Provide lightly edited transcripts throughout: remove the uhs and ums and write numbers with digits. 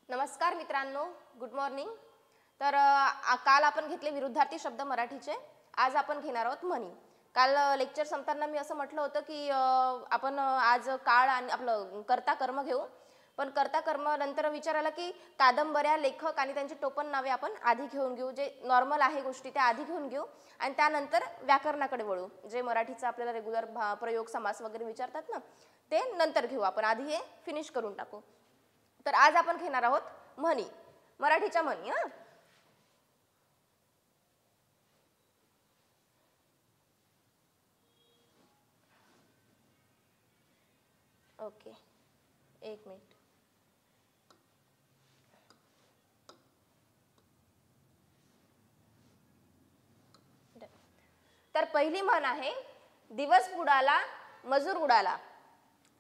नमस्कार मित्रांनो, good morning. तर काल आपण घेतले विरुद्धार्थी शब्द मराठीचे. आज आपण घेणार आहोत म्हणी. काल लेक्चर संपताना मी असं म्हटलं होतं की आपण आज काळ आणि आपलं कर्ता कर्म घेऊ. पण कर्ता कर्म नंतर विचार आला की कादंबऱ्या, लेखक आणि त्यांची टोपण नावे आपण आधी घेऊन घेऊ. जे नॉर्मल आहे गोष्टी त्या आधी घेऊन घेऊ आणि त्यानंतर व्याकरणाकडे वळू. जे मराठीचा आपल्याला रेग्युलर प्रयोग, समास वगैरे विचारतात ना, ते नंतर घेऊ. आपण आधी हे फिनिश करून टाकू. तर आज आपण घेणार आहोत म्हणी, मराठीच्या म्हणी. ओके, एक मिनिट. तर पहिली म्हण आहे, दिवस बुडाला मजूर उडाला.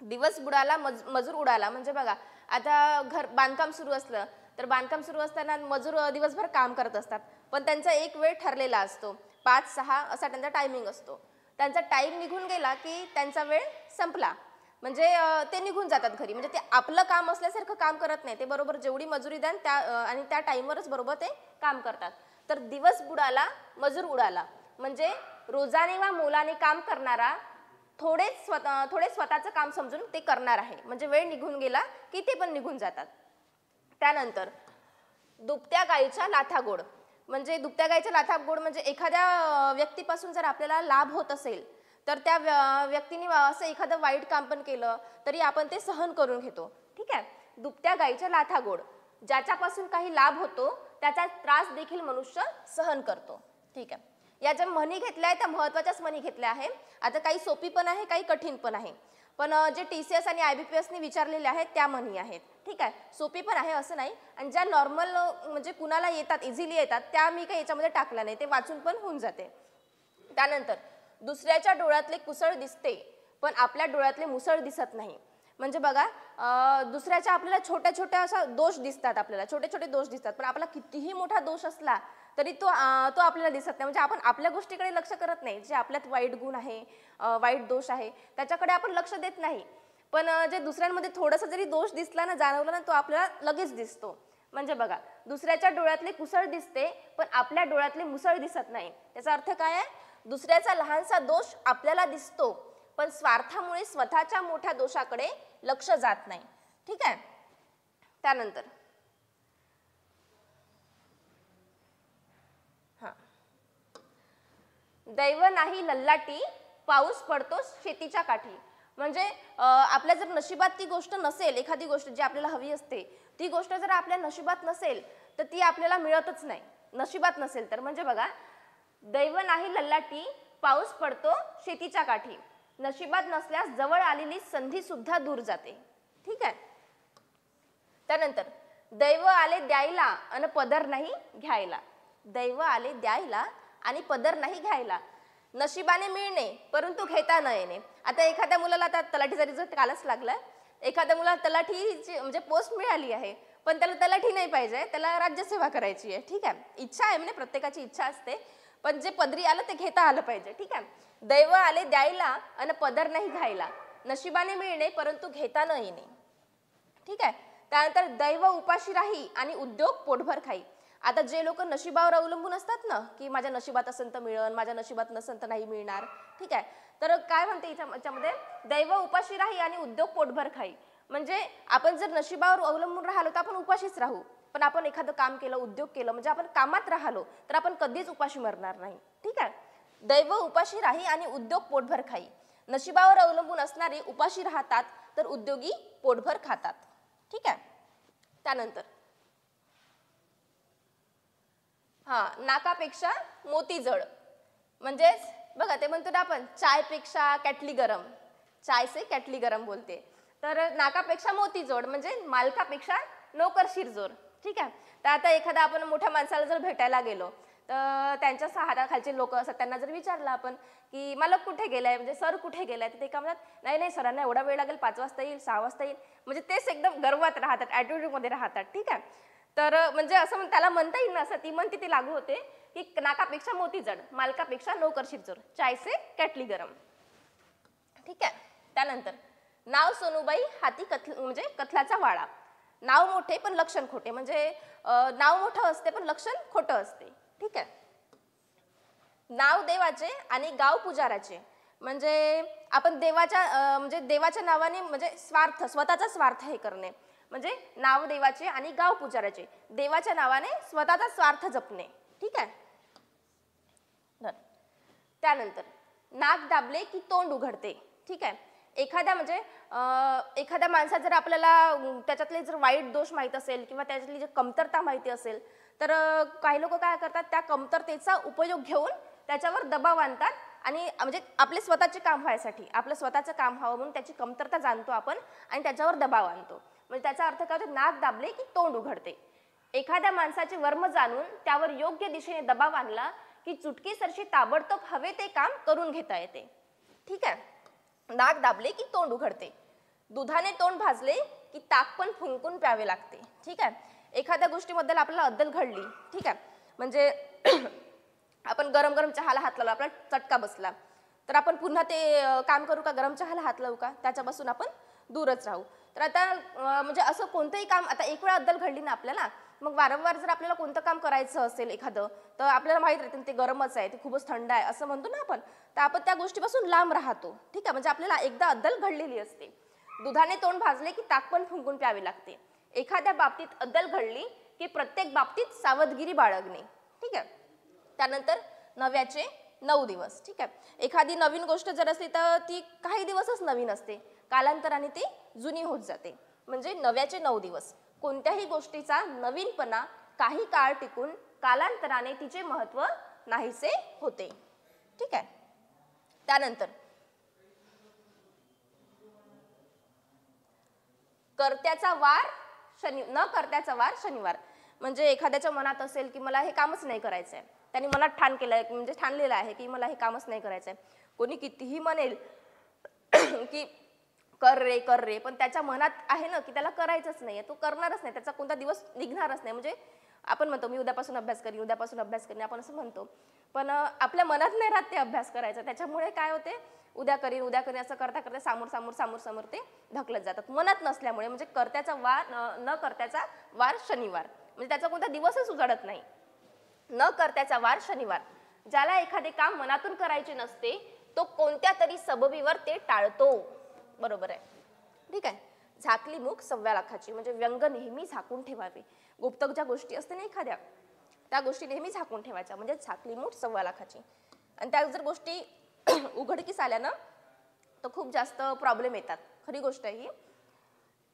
दिवस बुडाला मजूर उडाला म्हणजे बघा, आता घर बांधकाम सुरू असलं तर बांधकाम सुरू असताना मजूर दिवसभर काम करत असतात, पण त्यांचा एक वेळ ठरलेला असतो. 5-6 असा त्यांचा टायमिंग असतो. त्यांचा टाईम निघून गेला की त्यांचा वेळ संपला म्हणजे ते निघून जातात घरी. म्हणजे ते आपलं काम असल्यासारखं काम करत नाही. ते बरोबर जेवढी मजुरी द्याल त्या आणि त्या टाईमवरच बरोबर ते काम करतात. तर दिवस बुडाला मजूर उडाला म्हणजे रोजाने वा मोलाने काम करणारा थोडे स्वतःचं काम समजून ते करणार आहे. म्हणजे वेळ निघून गेला की ते पण निघून जातात. त्यानंतर दुभत्या गाईच्या लाथा गोड म्हणजे दुभत्या गाईच्या लाथा गोड म्हणजे एखाद्या व्यक्तीपासून जर आपल्याला लाभ होत असेल तर त्या व्यक्तीने असं एखादं वाईट काम पण केलं तरी आपण ते सहन करून घेतो. ठीक आहे. दुभत्या गाईच्या लाथा गोड, ज्याच्यापासून काही लाभ होतो त्याचा त्रास देखील मनुष्य सहन करतो. ठीक आहे. या ज्या म्हणी घेतल्या आहेत त्या महत्त्वाच्याच म्हणी घेतल्या आहे. आता काही सोपी पण आहे, काही कठीण पण आहे. पण जे TCS आणि IBPS ने विचारलेले आहेत त्या म्हणी आहेत. ठीक आहे. सोपी पण आहे असं नाही, आणि ज्या नॉर्मल म्हणजे कुणाला येतात, इझिली येतात त्या मी काही याच्यामध्ये टाकल्या नाही, ते वाचून पण होऊन जाते. त्यानंतर दुसऱ्याच्या डोळ्यातले कुसळ दिसते पण आपल्या डोळ्यातले मुसळ दिसत नाही. म्हणजे बघा, दुसऱ्याच्या आपल्याला छोट्या छोट्या अशा दोष दिसतात, आपल्याला छोटे छोटे दोष दिसतात, पण आपला कितीही मोठा दोष असला तरी तो आपल्याला दिसत नाही. म्हणजे आपण आपल्या गोष्टीकडे लक्ष करत नाही. जे आपल्यात वाईट गुण आहे, वाईट दोष आहे त्याच्याकडे आपण लक्ष देत नाही. पण जे दुसऱ्यांमध्ये थोडासा जरी दोष दिसला ना, जाणवला ना, तो आपल्याला लगेच दिसतो. म्हणजे बघा, दुसऱ्याच्या डोळ्यातले कुसळ दिसते पण आपल्या डोळ्यातले मुसळ दिसत नाही. त्याचा अर्थ काय आहे? दुसऱ्याचा लहानसा दोष आपल्याला दिसतो पण स्वार्थामुळे स्वतःच्या मोठ्या दोषाकडे लक्ष जात नाही. ठीक आहे. त्यानंतर दैव नाही लल्लाटी, पाऊस पडतो शेतीच्या काठी. म्हणजे आपल्या जर नशिबात ती गोष्ट नसेल, एखादी गोष्ट जी आपल्याला हवी असते ती गोष्ट जर आपल्या नशिबात नसेल तर ती आपल्याला मिळतच नाही. नशिबात नसेल तर म्हणजे बघा, दैव नाही लल्लाटी, पाऊस पडतो शेतीच्या काठी. नशिबात नसल्यास जवळ आलेली संधी सुद्धा दूर जाते. ठीक आहे. त्यानंतर दैव आले द्यायला आणि पदर नाही घ्यायला. दैव आले द्यायला आणि पदर नाही घ्यायला. नशिबाने मिळणे परंतु घेता न येणे. आता एखाद्या मुलाला आता तलाठीचा रिझल्ट कालच लागलाय, एखाद्या मुलाला तलाठीची म्हणजे पोस्ट मिळाली आहे पण त्याला तलाठी नाही पाहिजे, त्याला राज्यसेवा करायची आहे. ठीक आहे. इच्छा आहे, म्हणजे प्रत्येकाची इच्छा असते, पण जे पदरी आलं ते घेता आलं पाहिजे. ठीक आहे. दैव आले द्यायला आणि पदर नाही घ्यायला. नशिबाने मिळणे परंतु घेता न येणे. ठीक आहे. त्यानंतर दैव उपाशी राही आणि उद्योग पोटभर खाई. आता जे लोक नशिबावर अवलंबून असतात ना, की माझ्या नशिबात असेल तर मिळेल, माझ्या नशिबात नसेल तर नाही मिळणार. ठीक आहे. तर काय म्हणते याच्यामध्ये, दैव उपाशी राही आणि उद्योग पोटभर खाई. म्हणजे आपण जर नशिबावर अवलंबून राहिलो तर आपण उपाशीच राहू, पण आपण एखादं काम केलं, उद्योग केलं, म्हणजे आपण कामात राहिलो तर आपण कधीच उपाशी मरणार नाही. ठीक आहे. दैव उपाशी राही आणि उद्योग पोटभर खाई. नशिबावर अवलंबून असणारे उपाशी राहतात तर उद्योगी पोटभर खातात. ठीक आहे. त्यानंतर नाकापेक्षा मोती जड. म्हणजेच बघा, ते म्हणतो ना आपण, चायपेक्षा कॅटली गरम, चाय से कॅटली गरम बोलते. तर नाकापेक्षा मोती जोड म्हणजे मालकापेक्षा नोकर शिरजोर. ठीक आहे. तर आता एखादा आपण मोठ्या माणसाला जर भेटायला गेलो तर त्यांच्या हाताखालचे लोक असतात, त्यांना जर विचारलं आपण की मालक कुठे गेलाय, म्हणजे सर कुठे गेलाय, तर ते काय म्हणतात, नाही नाही सरांना एवढा वेळ लागेल, 5 वाजता येईल, 6 वाजता येईल. म्हणजे तेच एकदम गर्वात राहतात, ॲटिट्यूडमध्ये राहतात. ठीक आहे. तर म्हणजे असं त्याला म्हणता येईल ना, असं ती म्हणते ती लागू होते की नाकापेक्षा मोती जड, मालकापेक्षा नोकर शिरजोर, चाय से कॅटली गरम. ठीक आहे. त्यानंतर नाव सोनूबाई हाती म्हणजे कथलाचा वाळा. नाव मोठे पण लक्षण खोटे, म्हणजे नाव मोठं असते पण लक्षण खोटं असते. ठीक आहे. नाव देवाचे आणि गाव पुजाराचे, म्हणजे आपण म्हणजे देवाच्या नावाने म्हणजे स्वतःचा स्वार्थ हे करणे, म्हणजे नाव देवाचे आणि गाव पुजाराचे, देवाच्या नावाने स्वतःचा स्वार्थ जपणे. ठीक आहे. त्यानंतर नाक दाबले की तोंड उघडते. ठीक आहे. एखाद्या माणसात जर आपल्याला त्याच्यातले जर वाईट दोष माहीत असेल किंवा त्याच्यातली जर कमतरता माहिती असेल तर काही लोक काय करतात, त्या कमतरतेचा उपयोग घेऊन त्याच्यावर दबाव आणतात आणि म्हणजे आपले स्वतःचे काम व्हायसाठी, आपलं स्वतःचं काम व्हावं म्हणून त्याची कमतरता जाणतो आपण आणि त्याच्यावर दबाव आणतो. म्हणजे त्याचा अर्थ काय होतो, नाक दाबले की तोंड उघडते. एखाद्या माणसाचे वर्म जाणून त्यावर योग्य दिशेने दबाव आणला की चुटकीसरशी ताबडतोब हवे ते काम करून घेता येते. ठीक आहे. नाक दाबले की तोंड उघडते. दुधाने तोंड भाजले की ताक पण फुंकून प्यावे लागते. ठीक आहे. एखाद्या गोष्टीबद्दल आपल्याला अद्दल घडली, ठीक आहे, म्हणजे आपण गरम गरम चहाला हात लावला, आपला चटका बसला, तर आपण पुन्हा ते काम करू का, गरम चहाला हात लावू का, त्याच्यापासून आपण दूरच राहू. तर आता म्हणजे असं कोणतंही काम, आता एक वेळा अद्दल घडली ना आपल्याला, मग वारंवार जर आपल्याला कोणतं काम करायचं असेल एखादं, तर आपल्याला माहित राहते ते गरमच आहे, ते खूपच थंड आहे असं म्हणतो ना आपण, तर आपण त्या गोष्टीपासून लांब राहतो. ठीक आहे. म्हणजे आपल्याला एकदा अद्दल घडलेली असते. दुधाने तोंड भाजले की ताक पण फुंकून प्यावे लागते. एखाद्या बाबतीत अद्दल घडली की प्रत्येक बाबतीत सावधगिरी बाळगणे. ठीक आहे. त्यानंतर नव्याचे 9 दिवस. ठीक आहे. एखादी नवीन गोष्ट जर असली तर ती काही दिवसच नवीन असते, कालांतराने ती जुनी होत जाते. म्हणजे नव्याचे 9 दिवस. कोणत्याही गोष्टीचा नवीनपणा काही काळ टिकून कालांतराने तिचे महत्त्व नाहीसे होते. ठीक आहे. त्यानंतर कर्त्याचा वार न कर्त्याचा वार शनिवार. म्हणजे एखाद्याच्या मनात असेल की मला हे कामच नाही करायचंय, त्यांनी मनात म्हणजे ठाणलेलं आहे की मला हे कामच नाही करायचंय, कोणी कितीही म्हणेल की कर रे, पण त्याच्या मनात आहे ना की त्याला करायचंच नाहीये, तो करणारच नाही, त्याचा कोणता दिवस निघणारच नाही. म्हणजे आपण म्हणतो मी उद्यापासून अभ्यास करीन, आपण असं म्हणतो, पण आपल्या मनात नाही राहत ते अभ्यास करायचं. त्याच्यामुळे काय होते, उद्या करीन असं करता करता समोर ते ढकलत जातात मनात नसल्यामुळे. म्हणजे कर्त्याचा वार न कर्त्याचा वार शनिवार, म्हणजे त्याचा कोणता दिवसच उजाडत नाही. न कर्त्याचा वार शनिवार. ज्याला एखादे काम मनातून करायचे नसते तो कोणत्या तरी सबबीवर ते टाळतो. बरोबर आहे. ठीक आहे. झाकली मूठ 1.25 लाखाची, म्हणजे व्यंग नेहमी झाकून ठेवावे. गुप्त ज्या गोष्टी असते ना एखाद्या, त्या गोष्टी नेहमी झाकून ठेवायच्या, म्हणजे झाकली मूठ 1.25 लाखाची. आणि त्या जर गोष्टी उघडकीस आल्या ना तर खूप जास्त प्रॉब्लेम येतात. खरी गोष्ट आहे ही.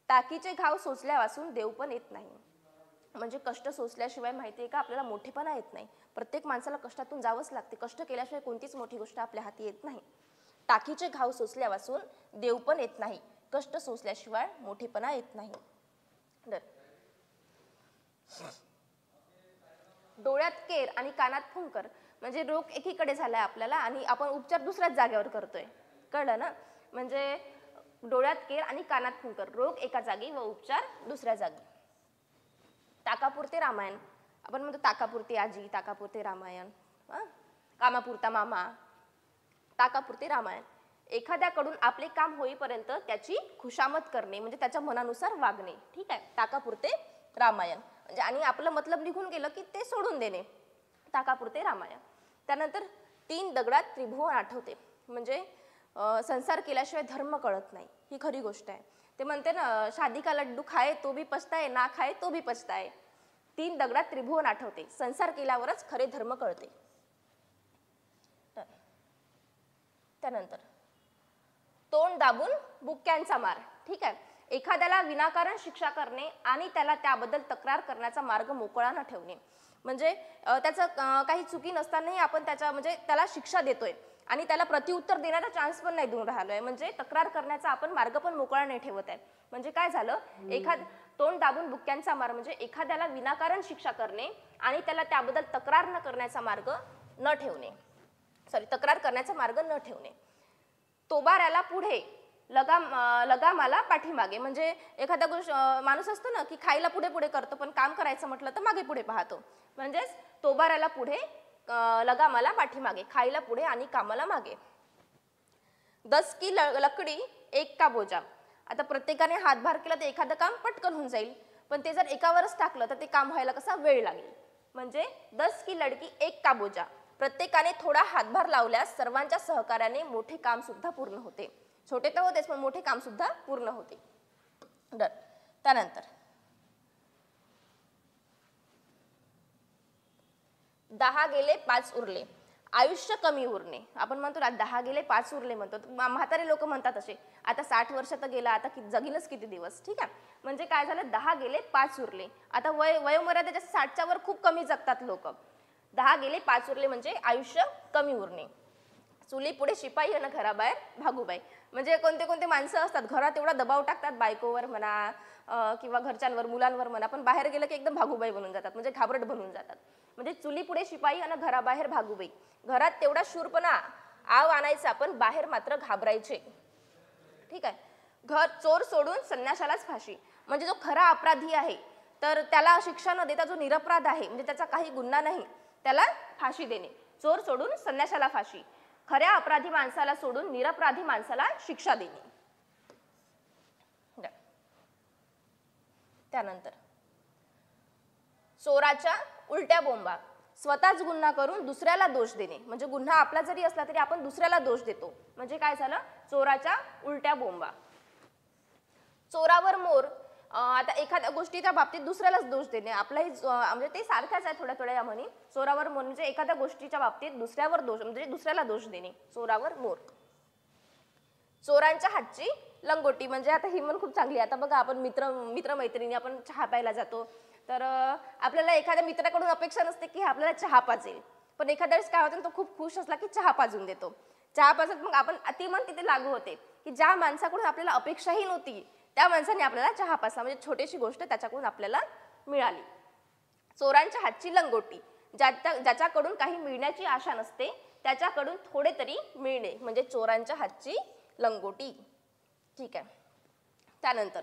टाकीचे घाव सोचल्यापासून देव पण येत नाही. म्हणजे कष्ट सोचल्याशिवाय माहिती आहे का आपल्याला मोठेपणा येत नाही. प्रत्येक माणसाला कष्टातून जावंच लागते. कष्ट केल्याशिवाय कोणतीच मोठी गोष्ट आपल्या हाती येत नाही. टाकीचे घाव सोचल्यापासून देव पण येत नाही. कष्ट सोचल्याशिवाय मोठेपणा येत नाही. डोळ्यात केर आणि कानात फुंकर. म्हणजे रोग एकीकडे झालाय आपल्याला आणि आपण उपचार दुसऱ्याच जागेवर करतोय. कळलं ना. म्हणजे डोळ्यात केर आणि कानात फुंकर, रोग एका जागी व उपचार दुसऱ्या जागी. ताकापुरते रामायण. आपण म्हणतो ताकापुरती आजी, ताकापुरते रामायण, कामापुरता मामा, ताकापुरते रामायण. एखाद्याकडून आपले काम होईपर्यंत त्याची खुशामत करणे, म्हणजे त्याच्या मनानुसार वागणे. ठीक आहे. ताकापुरते रामायण. म्हणजे आणि आपलं मतलब निघून गेलं की ते सोडून देणे. ताकापुरते रामायण. त्यानंतर 3 दगडात त्रिभुवन आठवते. म्हणजे संसार केल्याशिवाय धर्म कळत नाही, ही खरी गोष्ट आहे. ते म्हणते ना, शादी का लड्डू खाए तो भी पछताए, ना खाए तो भी पछताए. 3 दगडात त्रिभुवन आठवते. संसार केल्यावरच खरे धर्म कळते. त्यानंतर तोंड दाबून बुक्क्यांचा मार. ठीक आहे. एखाद्याला विनाकारण शिक्षा करणे आणि त्याला त्याबद्दल तक्रार करण्याचा मार्ग मोकळा न ठेवणे. म्हणजे त्याचं काही चुकी नसतानाही आपण म्हणजे त्याला शिक्षा देतोय आणि त्याला प्रत्युत्तर देण्याचा चान्स पण नाही देऊन राहिलोय. म्हणजे तक्रार करण्याचा आपण मार्ग पण मोकळा नाही ठेवत आहे. म्हणजे काय झालं, तोंड दाबून बुक्क्यांचा मार म्हणजे एखाद्याला विनाकारण शिक्षा करणे आणि त्याला त्याबद्दल तक्रार न करण्याचा मार्ग न ठेवणे. तक्रार करण्याचा मार्ग न ठेवणे. तोबाऱ्याला पुढे लगामाला पाठीमागे. म्हणजे एखादा माणूस असतो ना की खायला पुढे पुढे करतो पण काम करायचं म्हटलं तर मागे पुढे पाहतो. म्हणजेच तोबाऱ्याला पुढे लगामाला पाठीमागे, खायला पुढे आणि कामाला मागे. 10 की लकडी एक का बोजा. आता प्रत्येकाने हातभार केला तर एखादं काम पटकन होऊन जाईल, पण ते जर एकावरच टाकलं तर ते काम व्हायला कसा वेळ लागेल. म्हणजे 10 की लडकी एक का बोजा, प्रत्येकाने थोडा हातभार लावल्यास सर्वांच्या सहकार्याने मोठे काम सुद्धा पूर्ण होते. छोटे तर होतेच पण मोठे काम सुद्धा पूर्ण होते. त्यानंतर 10 गेले 5 उरले, आयुष्य कमी उरणे. आपण म्हणतो ना 10 गेले 5 उरले म्हणतो. म्हातारे लोक म्हणतात असे, आता 60 वर्ष तर गेला, आता जगीलच किती दिवस. ठीक आहे, म्हणजे काय झालं, 10 गेले 5 उरले. आता वयोमर्यादेच्या 60च्या वर खूप कमी जगतात लोक. 10 गेले 5 उरले म्हणजे आयुष्य कमी उरणे. चुली पुढे शिपाई आणि घराबाहेर भागूबाई. म्हणजे कोणते कोणते माणसं असतात घरात एवढा दबाव टाकतात बायकोवर म्हणा किंवा घरच्यांवर मुलांवर म्हणा, पण बाहेर गेलं की एकदम भागूबाई बनून जातात, म्हणजे घाबरट बनून जातात. म्हणजे चुली पुढे शिपाई आणि घराबाहेर भागूबाई. घरात तेवढा शूरपणा आव आणायचा पण बाहेर मात्र घाबरायचे. ठीक आहे, घर चोर सोडून संन्याशालाच फाशी. म्हणजे जो खरा अपराधी आहे तर त्याला शिक्षा न देता जो निरपराध आहे म्हणजे त्याचा काही गुन्हा नाही त्याला फाशी देणे. चोर सोडून संन्याशाला फाशी, खऱ्या अपराधी माणसाला सोडून निरपराधी माणसाला शिक्षा देणे. त्यानंतर चोराच्या उलट्या बोंबा, स्वतःच गुन्हा करून दुसऱ्याला दोष देणे. म्हणजे गुन्हा आपला जरी असला तरी आपण दुसऱ्याला दोष देतो. म्हणजे काय झालं, चोराच्या उलट्या बोंबा. चोरावर मोर, आता एखाद्या गोष्टीच्या बाबतीत दुसऱ्यालाच दोष देणे. आपलाही म्हणजे ते सारख्याच आहे थोड्या थोड्या या म्हणी. चोरावर मोर म्हणजे एखाद्या गोष्टीच्या बाबतीत दुसऱ्यावर दोष म्हणजे दुसऱ्याला दोष देणे. चोरावर मोर. चोरांच्या हातची लंगोटी, म्हणजे आता ही म्हण खूप चांगली आहे. आता बघा आपण मित्रमैत्रिणी आपण चहा प्यायला जातो तर आपल्याला एखाद्या मित्राकडून अपेक्षा नसते की आपल्याला चहा पाजेल, पण एखाद्या वेळेस काय होतं तो खूप खुश असला की चहा पाजून देतो. चहा पाजत मग आपण ती म्हण तिथे लागू होते की ज्या माणसाकडून आपल्याला अपेक्षाही नव्हती त्या माणसाने आपल्याला चहा पाजला, म्हणजे छोटीशी गोष्ट त्याच्याकडून आपल्याला मिळाली. चोरांच्या हातची लंगोटी, ज्याच्याकडून काही मिळण्याची आशा नसते त्याच्याकडून थोडे तरी मिळणे, म्हणजे चोरांच्या हातची लंगोटी. ठीक आहे, त्यानंतर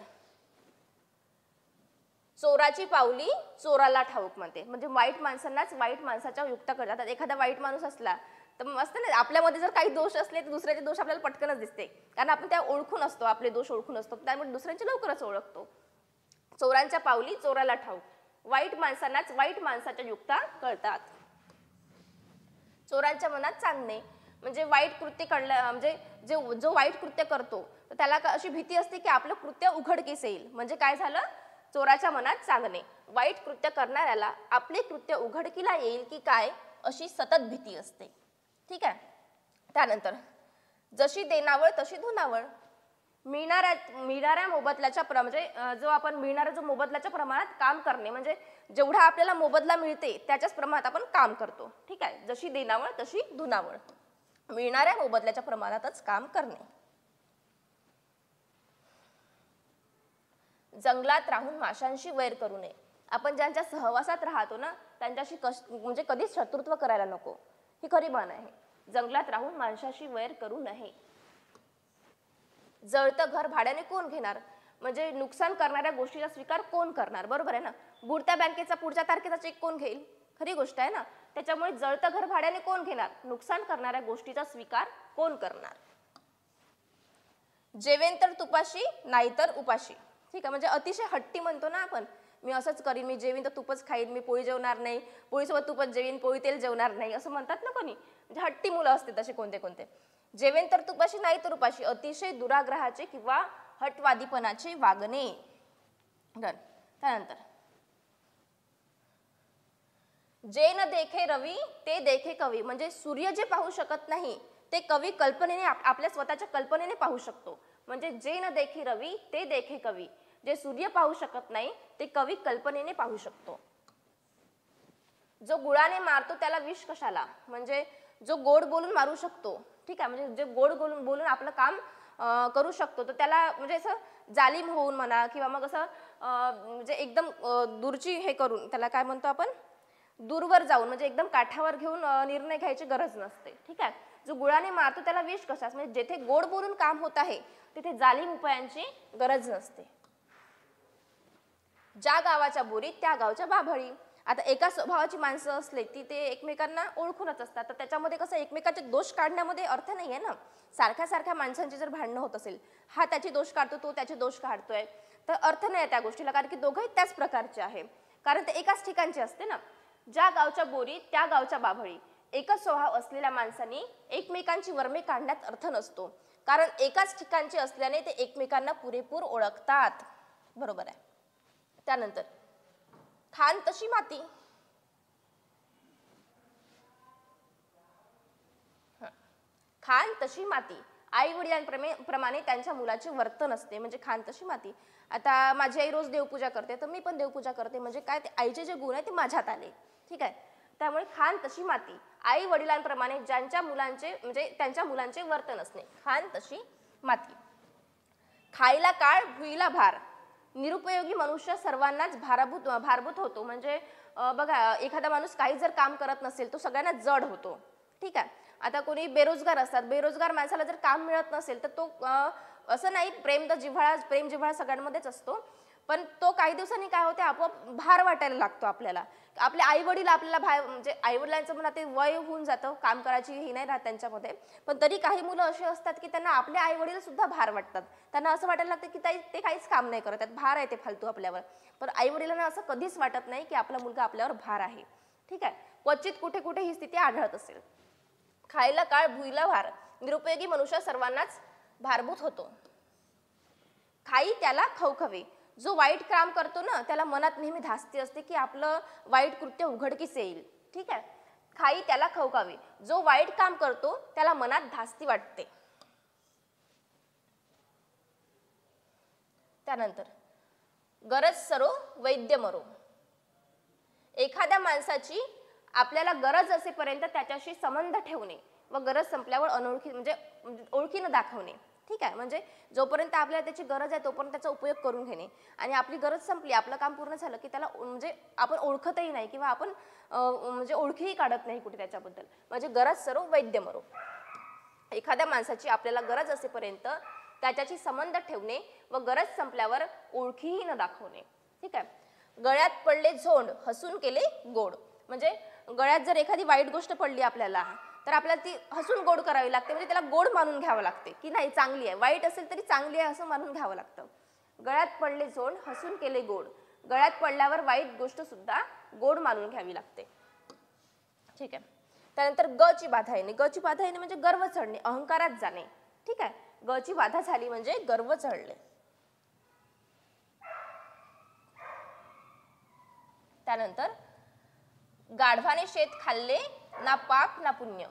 चोराची पावली चोराला ठाऊक म्हणते. म्हणजे वाईट माणसांनाच वाईट माणसाच्या युक्त्या करतात. एखादा वाईट माणूस असला तर मस्त ना, आपल्यामध्ये जर काही दोष असले तर दुसऱ्याचे दोष आपल्याला पटकनच दिसते, कारण आपण त्या ओळखून असतो, आपले दोष ओळखून असतो, त्यामुळे दुसऱ्यांचे लवकरच ओळखतो. चोरांच्या पावली चोराला ठाऊक, वाईट माणसांनाच वाईट माणसाच्या युक्त्या कळतात. चोरांच्या मनात चांदणे, म्हणजे वाईट कृत्य कळलं म्हणजे जो वाईट कृत्य करतो तर त्याला अशी भीती असते की आपलं कृत्य उघडकीस येईल. म्हणजे काय झालं, चोराच्या मनात चांदणे, वाईट कृत्य करणाऱ्याला आपले कृत्य उघडकीला येईल की काय अशी सतत भीती असते. ठीक आहे, त्यानंतर जशी देनावळ तशी धुनावळ, मिळणाऱ्या मोबदल्याच्या म्हणजे जो आपण मिळणाऱ्या जो मोबदल्याच्या प्रमाणात काम करणे, म्हणजे जेवढा आपल्याला मोबदला मिळते त्याच्याच प्रमाणात आपण काम करतो. ठीक आहे, जशी देनावळ तशी धुनावळ, मिळणाऱ्या मोबदल्याच्या प्रमाणातच काम करणे. जंगलात राहून माशांशी वैर करू नये, आपण ज्यांच्या सहवासात राहतो ना त्यांच्याशी म्हणजे कधीच शत्रुत्व करायला नको, ही खरी म्हण आहे. जंगलात राहून माणसाशी वैर करू नये. जळतं घर भाड्याने कोण घेणार, म्हणजे नुकसान करणाऱ्या गोष्टीचा स्वीकार कोण करणार, बरोबर आहे ना. बुडत्या बँकेचा पुढच्या तारखेचा चेक कोण घेईल, खरी गोष्ट आहे ना. त्याच्यामुळे जळतं घर भाड्याने कोण घेणार, नुकसान करणाऱ्या गोष्टीचा स्वीकार कोण करणार. जेवेन तर तुपाशी नाहीतर उपाशी. ठीक आहे, म्हणजे अतिशय हट्टी म्हणतो ना आपण, मी असंच करीन, मी जेवीन तर तुपच खाईन, मी पोळी जेवणार नाही, पोळीसोबत तुपच जेवीन, पोळी तेल जेवणार नाही, असं म्हणतात ना कोणी. म्हणजे हट्टी मुलं असते तसे कोणते कोणते. जेवेन तर तुपाशी नाही तर उपाशी, अतिशय दुराग्रहाचे किंवा हटवादीपणाचे वागणे. त्यानंतर जे न देखे रवी ते देखे कवी, म्हणजे सूर्य जे पाहू शकत नाही ते कवी कल्पनेने आपल्या स्वतःच्या कल्पनेने पाहू शकतो. म्हणजे जे न देखी रवी ते देखे कवी, जे सूर्य पाहू शकत नाही ते कवी कल्पनेने पाहू शकतो. जो गुळाने मारतो त्याला विष कशाला, म्हणजे जो गोड बोलून मारू शकतो, ठीक आहे, म्हणजे जे गोड बोलून आपलं काम करू शकतो तर त्याला म्हणजे असं जालिम होऊन म्हणा किंवा मग असं म्हणजे एकदम दूरची हे करून त्याला काय म्हणतो आपण, दूरवर जाऊन म्हणजे एकदम काठावर घेऊन निर्णय घ्यायची गरज नसते. ठीक आहे, जो गुळाने मारतो त्याला विष कशास, म्हणजे जेथे गोड बोलून काम होत आहे तिथे जालिम उपायांची गरज नसते. ज्या गावाच्या बोरी त्या गावच्या बाभळी, आता एका स्वभावाची माणसं असले ती ते एकमेकांना ओळखूनच असतात, तर त्याच्यामध्ये कसं एकमेकाचे दोष काढण्यामध्ये अर्थ नाहीये ना. सारख्या माणसांची जर भांडणं होत असेल, हा त्याचे दोष काढतो तो त्याचे दोष काढतोय, तर अर्थ नाही त्या गोष्टीला, कारण की दोघंही त्याच प्रकारचे आहे, कारण ते एकाच ठिकाणचे असते ना. ज्या गावच्या बोरी त्या गावच्या बाभळी, एकच स्वभाव असलेल्या माणसांनी एकमेकांची वर्मे काढण्यात अर्थ नसतो, कारण एकाच ठिकाणचे असल्याने ते एकमेकांना पुरेपूर ओळखतात. बरोबर आहे. त्यानंतर खान तशी माती. खान तशी माती, आई वडिलांप्रमाणे त्यांच्या मुलाचे वर्तन असते, म्हणजे खान तशी माती. आता माझी आई रोज देवपूजा करते, तर मी पण देवपूजा करते, म्हणजे काय, ते आईचे जे गुण आहे ते माझ्यात आले. ठीक आहे. त्यामुळे खान तशी माती, आई वडिलांप्रमाणे ज्यांच्या मुलांचे म्हणजे त्यांच्या मुलांचे वर्तन असणे, खान तशी माती. खायला काळ भुईला भार, निरुपयोगी मनुष्य सर्वांनाच भारभूत होतो, म्हणजे बघा, एखादा माणूस काही जर काम करत नसेल तो सगळ्यांना जड होतो. ठीक आहे. आता कोणी बेरोजगार असतात, बेरोजगार माणसाला जर काम मिळत नसेल तर तो असं नाही, प्रेम जिव्हाळा सगळ्यांमध्येच असतो, पण तो काही दिवसांनी काय होते, आपोआप भार वाटायला लागतो आपल्याला. आपले आई वडील आपल्याला म्हणजे आई वडिलांचं म्हणा ते वय होऊन जातं, काम करायची ही नाही राहत त्यांच्यामध्ये, पण तरी काही मुलं असे असतात की त्यांना आपले आई वडील सुद्धा भार वाटतात. त्यांना असं वाटायला लागतं की ते काहीच काम नाही करत आहेत, भार आहे ते फालतू आपल्यावर. पण आई वडिलांना असं कधीच वाटत नाही की आपला मुलगा आपल्यावर भार आहे. ठीक आहे. क्वचित कुठे कुठे ही स्थिती आढळत असेल. खायला काळ भुईला भार, निरुपयोगी मनुष्य सर्वांनाच भारभूत होतो. खाई त्याला खवखवे, जो वाईट काम करतो ना त्याला मनात नेहमी धास्ती असते की आपलं वाईट कृत्य उघडकीस येईल. ठीक आहे. खाई त्याला खवखावे, जो वाईट काम करतो त्याला मनात धास्ती वाटते. त्यानंतर गरज सरो वैद्य मरो, एखाद्या माणसाची आपल्याला गरज असेपर्यंत त्याच्याशी संबंध ठेवणे व गरज संपल्यावर अनोळखी म्हणजे ओळखीनं दाखवणे. ठीक आहे. म्हणजे जोपर्यंत आपल्याला त्याची गरज आहे तोपर्यंत त्याचा उपयोग करून घेणे, आणि आपली गरज संपली, आपलं काम पूर्ण झालं की त्याला म्हणजे आपण ओळखतही नाही किंवा आपण म्हणजे ओळखीही काढत नाही कुठे त्याच्याबद्दल. म्हणजे गरज सरो वैद्य मरो, एखाद्या माणसाची आपल्याला गरज असेपर्यंत त्याच्याशी संबंध ठेवणे व गरज संपल्यावर ओळखीही न दाखवणे. ठीक आहे. गळ्यात पडले झोंड, हसून केले गोड, म्हणजे गळ्यात जर एखादी वाईट गोष्ट पडली आपल्याला तर आपल्याला ती हसून गोड करावी लागते, म्हणजे त्याला गोड मानून घ्यावं लागते की नाही चांगली आहे, वाईट असेल तरी चांगली आहे असं मानून घ्यावं लागतं. गळ्यात पडले झोंड, हसून केले गोड, गळ्यात पडल्यावर वाईट गोष्ट सुद्धा गोड मानून घ्यावी लागते. ठीक आहे. त्यानंतर ग ची बाधा येणे. ग ची बाधा येणे म्हणजे गर्व चढणे, अहंकारात जाणे. ठीक आहे. ग ची बाधा झाली म्हणजे गर्व चढले. त्यानंतर गाढवाने शेत खाल्ले, ना पाप ना पुण्य,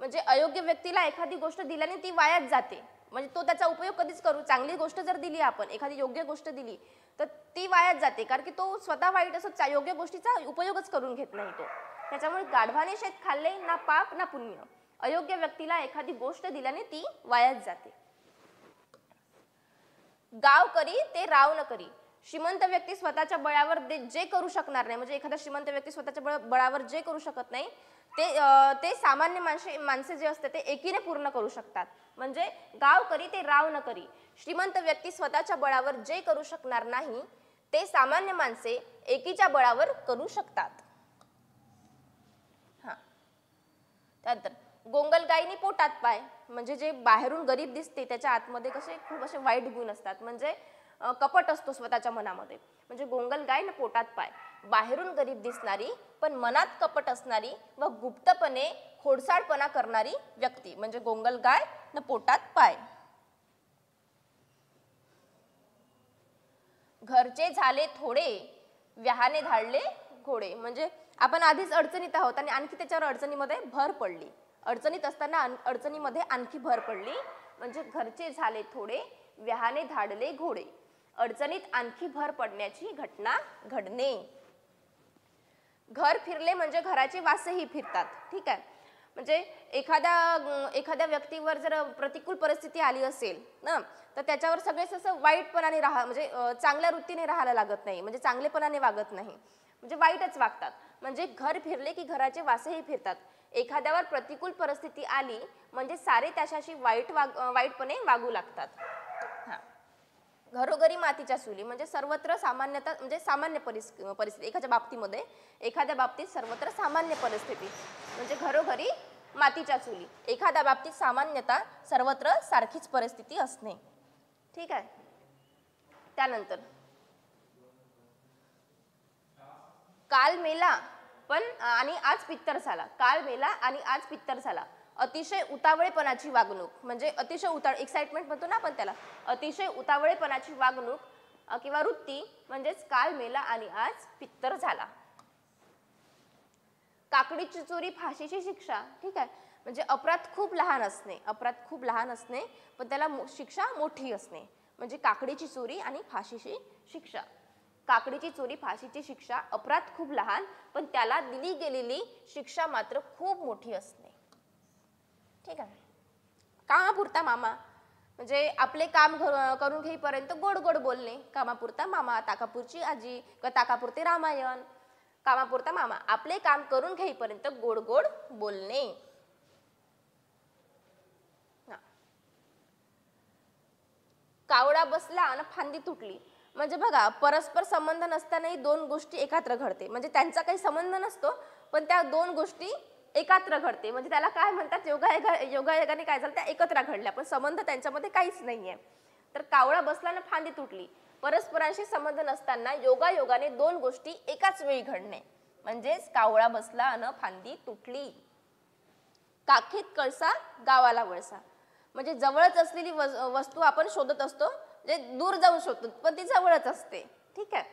म्हणजे अयोग्य व्यक्तीला एखादी गोष्ट दिल्याने ती वायाच जाते, म्हणजे तो त्याचा उपयोग कधीच करू, चांगली गोष्ट जर दिली आपण, एखादी योग्य गोष्ट दिली तर ती वायाच जाते, कारण की तो स्वतः वाईट असं योग्य गोष्टीचा उपयोगच करून घेत नाही तो. त्याच्यामुळे गाढवाने शेत खाल्ले, ना पाप ना पुण्य, अयोग्य व्यक्तीला एखादी गोष्ट दिल्याने ती वायाच जाते. गाव करी ते राव न करी, श्रीमंत व्यक्ती स्वतःच्या बळावर जे करू शकणार नाही, म्हणजे एखादा श्रीमंत व्यक्ती स्वतःच्या बळावर जे करू शकत नाही ते सामान्य माणसे जे असते ते एकीने पूर्ण करू शकतात. म्हणजे गाव करी ते राव न करी, श्रीमंत व्यक्ती स्वतःच्या बळावर जे करू शकणार नाही ते सामान्य माणसे एकीच्या बळावर करू शकतात. हा. त्यानंतर गोंगलगाईनी पोटात पाय, म्हणजे जे बाहेरून गरीब दिसते त्याच्या आतमध्ये कसे खूप असे वाईट गुण असतात, म्हणजे कपट असतो स्वतःच्या मनामध्ये. म्हणजे गोंगलगाय न पोटात पाय, बाहेरून गरीब दिसणारी पण मनात कपट असणारी व गुप्तपणे खोडसाळपणा करणारी व्यक्ती, म्हणजे गोंगलगाय न पोटात पाय. घरचे झाले थोडे, व्याहाने धाडले घोडे, म्हणजे आपण आधीच अडचणीत आहोत आणि आणखी त्याच्यावर अडचणीमध्ये भर पडली, अडचणीत असताना अडचणीमध्ये आणखी भर पडली, म्हणजे घरचे झाले थोडे, व्याहाने धाडले घोडे, अडचणीत आणखी भर पडण्याची घटना घडणे. घर फिरले म्हणजे घराचे वासही फिरतात. ठीक आहे. म्हणजे एखाद्या व्यक्तीवर जर प्रतिकूल परिस्थिती आली असेल ना तर त्याच्यावर सगळेच असं वाईटपणाने म्हणजे चांगल्या वृत्तीने राहायला लागत नाही, म्हणजे चांगलेपणाने वागत नाही, म्हणजे वाईटच वागतात. म्हणजे घर फिरले की घराचे वासही फिरतात. एखाद्यावर प्रतिकूल परिस्थिती आली म्हणजे सारे त्याच्याशी वाईटपणे वागू लागतात. हा. घरोघरी मातीच्या चुली, म्हणजे सर्वत्र सामान्यतः म्हणजे सामान्य परिस्थिती एखाद्या बाबतीत सर्वत्र सामान्य परिस्थिती, म्हणजे घरोघरी मातीच्या चुली, एखाद्या बाबतीत सामान्यतः सर्वत्र सारखीच परिस्थिती असणे. ठीक आहे. त्यानंतर काल मेला पण आणि आज पित्तर झाला. काल मेला आणि आज पित्तर झाला. अतिशय उतावळेपणाची वागणूक म्हणजे अतिशय एक्साइटमेंट म्हणतो ना आपण त्याला. अतिशय उतावळेपणाची वागणूक किंवा वृत्ती म्हणजेच काल मेला आणि आज पित्तर झाला. काकडीची चोरी फाशीची शिक्षा. ठीक आहे, म्हणजे अपराध खूप लहान असणे पण त्याला शिक्षा मोठी असणे म्हणजे काकडीची चोरी आणि फाशीची शिक्षा. काकडीची चोरी फाशीची शिक्षा, अपराध खूप लहान पण त्याला दिली गेलेली शिक्षा मात्र खूप मोठी असणे. ठीक आहे. कामापुरता मामा म्हणजे आपले काम करून घेईपर्यंत गोड गोड बोलणे. कामापुरता मामा, ताकापुरची आजी किंवा ताकापुरते रामायण. कामापुरता मामा, आपले काम करून घेईपर्यंत गोड गोड बोलणे. कावडा बसला आणि फांदी तुटली म्हणजे बघा परस्पर संबंध नसतानाही दोन गोष्टी एकत्र घडते. म्हणजे त्यांचा काही संबंध नसतो पण त्या दोन गोष्टी एकत्र घडते म्हणजे त्याला काय म्हणतात, योगायोगाने काय झालं, त्या एकत्र घडल्या पण संबंध त्यांच्यामध्ये काहीच नाहीये. तर कावळा बसला ना फांदी तुटली, परस्परांशी संबंध नसताना योगायोगाने दोन गोष्टी एकाच वेळी घडणे म्हणजेच कावळा बसला आणि फांदी तुटली. काखेत कळसा गावाला वळसा म्हणजे जवळच असलेली वस्तू आपण शोधत असतो, म्हणजे दूर जाऊन शोधतो पण ती जवळच असते. ठीक आहे.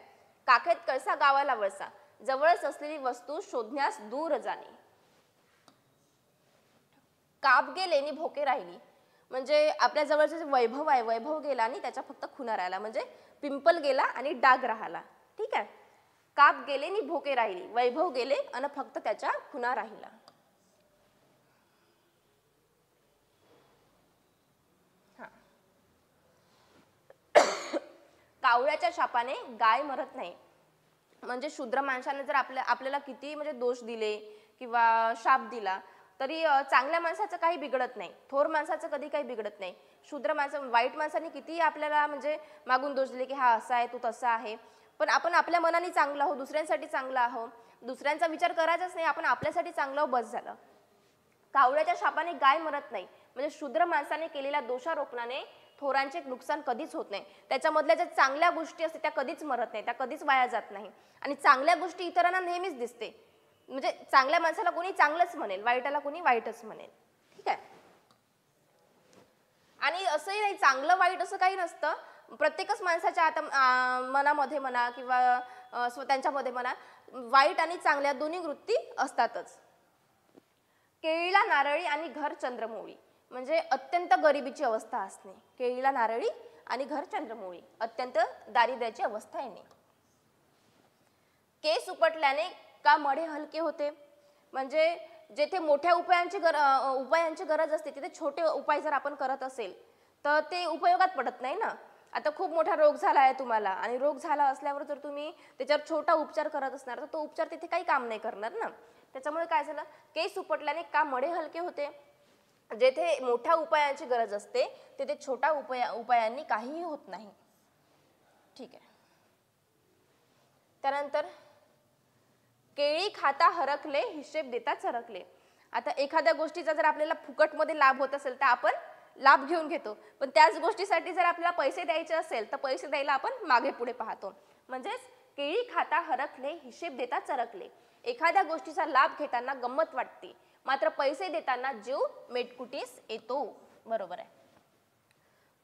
काखेत कळसा गावाला वळसा, जवळच असलेली वस्तू शोधण्यास दूर जाणे. काप गेले आणि भोके राहिली म्हणजे आपल्या जवळचे जे वैभव आहे, वैभव गेला आणि त्याच्या फक्त खुणा राहिला म्हणजे पिंपल गेला आणि डाग राहिला. ठीक आहे. काप गेले आणि भोके राहिली, वैभव गेले आणि फक्त त्याच्या खुणा राहिला. कावळ्याच्या शापाने गाय मरत नाही म्हणजे शूद्र माणसाने जर आपल्याला किती म्हणजे दोष दिले किंवा शाप दिला तरी चांगल्या माणसाचं काही बिघडत नाही, थोर माणसाचं कधी काही बिघडत नाही. शूद्र माणसं, वाईट माणसाने किती आपल्याला म्हणजे मागून दोष दिले की हा असा आहे, तू तसा आहे, पण आपण आपल्या मनाने चांगला आहो, दुसऱ्यांसाठी चांगला आहो, दुसऱ्यांचा विचार करायचाच नाही, आपण आपल्यासाठी चांगलं बस झालं. कावळ्याच्या शापाने गाय मरत नाही म्हणजे शूद्र माणसाने केलेल्या दोषारोपणाने थोरांचे नुकसान कधीच होत नाही. त्याच्यामधल्या ज्या चांगल्या गोष्टी असतात त्या कधीच मरत नाही, त्या कधीच वाया जात नाही आणि चांगल्या गोष्टी इतरांना नेहमीच दिसते म्हणजे चांगल्या माणसाला कोणी चांगलंच म्हणेल, वाईटाला कोणी वाईटच म्हणेल. ठीक आहे. आणि असंही नाही, चांगलं वाईट असं काही नसतं, प्रत्येकच माणसाच्या आता मनामध्ये म्हणा किंवा त्यांच्यामध्ये म्हणा वाईट आणि चांगल्या दोन्ही वृत्ती असतातच. केळीला नारळी आणि घर चंद्रमौळी म्हणजे अत्यंत गरिबीची अवस्था असणे. केळीला नारळी आणि घर चंद्रमौळी, अत्यंत दारिद्र्याची अवस्था येणे. केस उपटल्याने का मढे हलके होते म्हणजे जेथे मोठ्या उपायांची गरज असते तिथे छोटे उपाय जर आपण करत असेल तर ते उपयोगात पडत नाही ना. आता खूप मोठा रोग झाला आहे तुम्हाला आणि रोग झाला असल्यावर जर तुम्ही त्याच्यावर छोटा उपचार करत असणार तर तो उपचार तिथे काही काम नाही करणार ना. त्याच्यामुळे काय झालं, केस उपटल्याने का मढे हलके होते. जेथे मोठ्या उपायांची गरज असते तिथे छोटा उपायांनी काहीही होत नाही. ठीक आहे. त्यानंतर केळी खाता हरकले, हिशेब देता चरकले. आता एखाद्या गोष्टीचा जर आपल्याला फुकटमध्ये लाभ होत असेल तर आपण लाभ घेऊन घेतो, पण त्याच गोष्टीसाठी जर आपल्याला पैसे द्यायचे असेल तर पैसे द्यायला आपण मागे पुढे पाहतो. म्हणजेच केळी खाता हरकले, हिशेब देता चरकले. एखाद्या गोष्टीचा लाभ घेताना गंमत वाटते मात्र पैसे देताना जीव मेटकुटीस येतो. बरोबर आहे.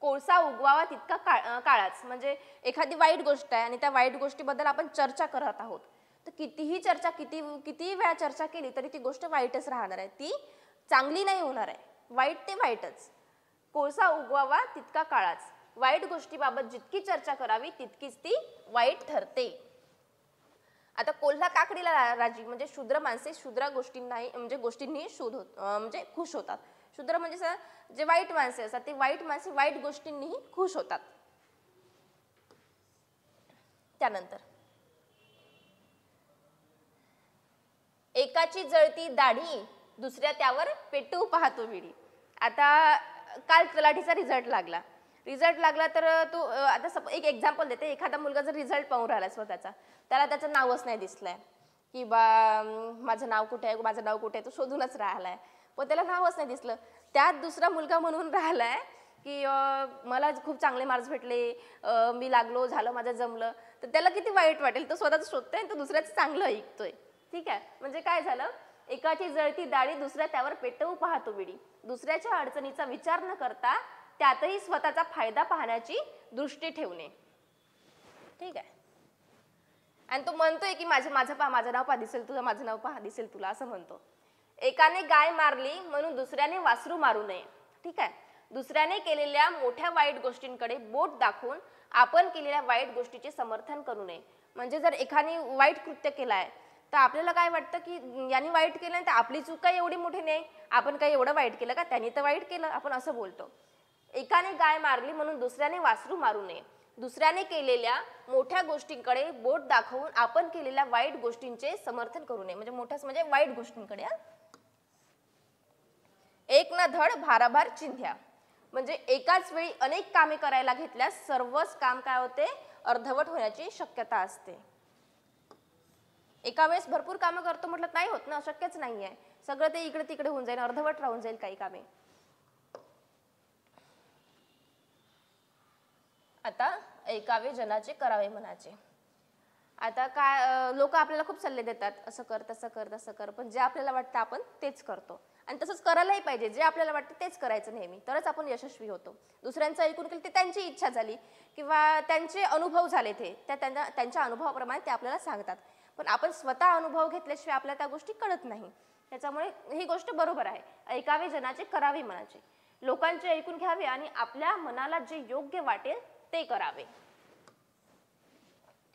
कोळसा उगवावा तितका काळाच म्हणजे एखादी वाईट गोष्ट आहे आणि त्या वाईट गोष्टीबद्दल आपण चर्चा करत आहोत तर कितीही चर्चा किती वेळा चर्चा केली तरी ती गोष्ट वाईटच राहणार आहे, ती चांगली नाही होणार आहे, वाईट ते वाईटच. कोळसा उगवावा तितका काळाच, वाईट गोष्टीबाबत जितकी चर्चा करावी तितकीच ती वाईट ठरते. आता कोल्हा काकडीला राजी म्हणजे शूद्र माणसे शूद्र गोष्टींनी म्हणजे खुश होतात. शूद्र म्हणजे जे वाईट माणसे असतात ते वाईट माणसे वाईट गोष्टींनीही खुश होतात. त्यानंतर एकाची जळती दाढी दुसऱ्या त्यावर पेटू पाहतो विडी. आता काल तलाठीचा रिझल्ट लागला तर तो आता एक एक्झाम्पल देते. एखादा मुलगा जर रिझल्ट पाहून राहिला स्वतःचा, त्याला त्याचं नावच नाही दिसलंय की बा माझं नाव कुठे आहे, तो शोधूनच राहिलाय पण त्याला नावच नाही दिसलं. त्यात दुसरा मुलगा म्हणून राहिलाय की मला खूप चांगले मार्क्स भेटले, मी लागलो, झालं, माझं जमलं, तर त्याला किती वाईट वाटेल. तो स्वतःच शोधतोय आणि तो दुसऱ्याचं चांगलं ऐकतोय. ठीक आहे, म्हणजे काय झालं, एकाची जळती दाढी दुसऱ्या त्यावर पेटवू पाहतो विडी. दुसऱ्याच्या अडचणीचा विचार न करता त्यातही स्वतःचा फायदा पाहण्याची दृष्टी ठेवणे. ठीक आहे, आणि तो म्हणतोय की माझं नाव पहा दिसेल तुला, माझं नाव पहा दिसेल तुला, असं म्हणतो. एकाने गाय मारली म्हणून दुसऱ्याने वासरू मारू नये. ठीक आहे, दुसऱ्याने केलेल्या मोठ्या वाईट गोष्टींकडे बोट दाखवून आपण केलेल्या वाईट गोष्टीचे समर्थन करू नये. म्हणजे जर एकाने वाईट कृत्य केलाय तर आपल्याला काय वाटतं की यांनी वाईट केलं तर आपली चूक काही एवढी मोठी नाही, आपण काही एवढं वाईट केलं का, त्यांनी तर वाईट केलं, आपण असं बोलतो. एकाने गाय मारली म्हणून दुसऱ्याने वासरू मारू नये. दुसऱ्याने केलेल्या मोठ्या गोष्टींकडे बोट दाखवून आपण केलेल्या वाईट गोष्टींचे समर्थन करू नये. म्हणजे मोठ्याच म्हणजे वाईट गोष्टींकडे. एक ना धड भाराभार चिंध्या. म्हणजे एकाच वेळी अनेक कामे करायला घेतल्यास सर्वच काम काय होते, अर्धवट होण्याची शक्यता असते. एका वेळेस भरपूर कामं करतो म्हटलं नाही होत ना, शक्यच नाहीये. सगळं ते इकडे तिकडे होऊन जाईल, अर्धवट राहून जाईल काही कामे. आता ऐकावे जनाचे करावे मनाचे. आता काय लोक आपल्याला खूप सल्ले देतात, असं कर तसं कर तसं कर, पण जे आपल्याला वाटतं आपण तेच करतो. आणि तसंच करायलाही पाहिजे, जे आपल्याला वाटतं तेच करायचं नेहमी, तरच आपण यशस्वी होतो. दुसऱ्यांचं ऐकून केलं ते त्यांची इच्छा झाली किंवा त्यांचे अनुभव झाले, ते त्यांच्या अनुभवाप्रमाणे ते आपल्याला सांगतात, पण आपण स्वतः अनुभव घेतल्याशिवाय आपल्याला त्या गोष्टी कळत नाही. त्याच्यामुळे ही गोष्ट बरोबर आहे, ऐकावे जनाचे करावे मनाचे. लोकांचे ऐकून घ्यावे आणि आपल्या मनाला जे योग्य वाटेल ते करावे.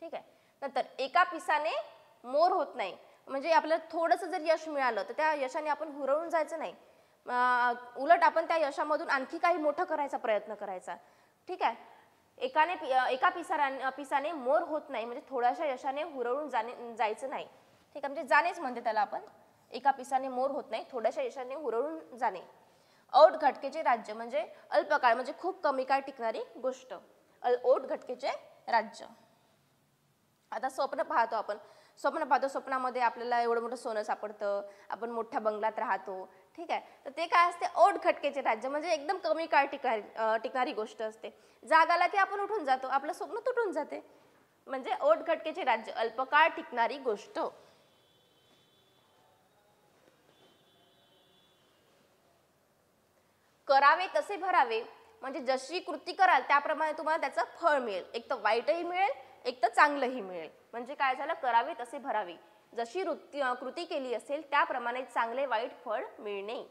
ठीक आहे. नंतर एका पिसाने मोर होत नाही. म्हणजे आपल्याला थोडंसं जर यश मिळालं तर त्या यशाने आपण हुरळून जायचं नाही, उलट आपण त्या यशामधून आणखी काही मोठं करायचा प्रयत्न करायचा. ठीक आहे, एका पिसाने मोर होत नाही, म्हणजे थोड्याशा यशाने हुरळून जायचं नाही. ठीक आहे, म्हणजे जाणेच म्हणते त्याला आपण. एका पिसाने मोर होत नाही, थोड्याशा यशाने हुरळून जाणे. औट घटकेचे राज्य म्हणजे अल्पकाळ, म्हणजे खूप कमी काळ टिकणारी गोष्ट. ओट घटकेचे राज्य. आता स्वप्न पाहतो आपण, स्वप्नामध्ये आपल्याला एवढं मोठं सोनं सापडतं, आपण मोठ्या बंगल्यात राहतो. ठीक आहे, तर ते काय असते, ओट घटकेचे राज्य, म्हणजे एकदम कमी काळ टिकणारी गोष्ट असते. जाग आला की आपण उठून जातो, आपलं स्वप्न तुटून जाते. म्हणजे ओट घटकेचे राज्य, अल्पकाळ टिकणारी गोष्ट. करावे तसे भरावे, म्हणजे जशी कृती कराल त्याप्रमाणे तुम्हाला त्याचं फळ मिळेल. एक तर वाईटही मिळेल, एक तर चांगलंही मिळेल. म्हणजे काय झालं, करावे तसे भरावे, जशी कृती केली असेल त्याप्रमाणे चांगले वाईट फळ मिळणे.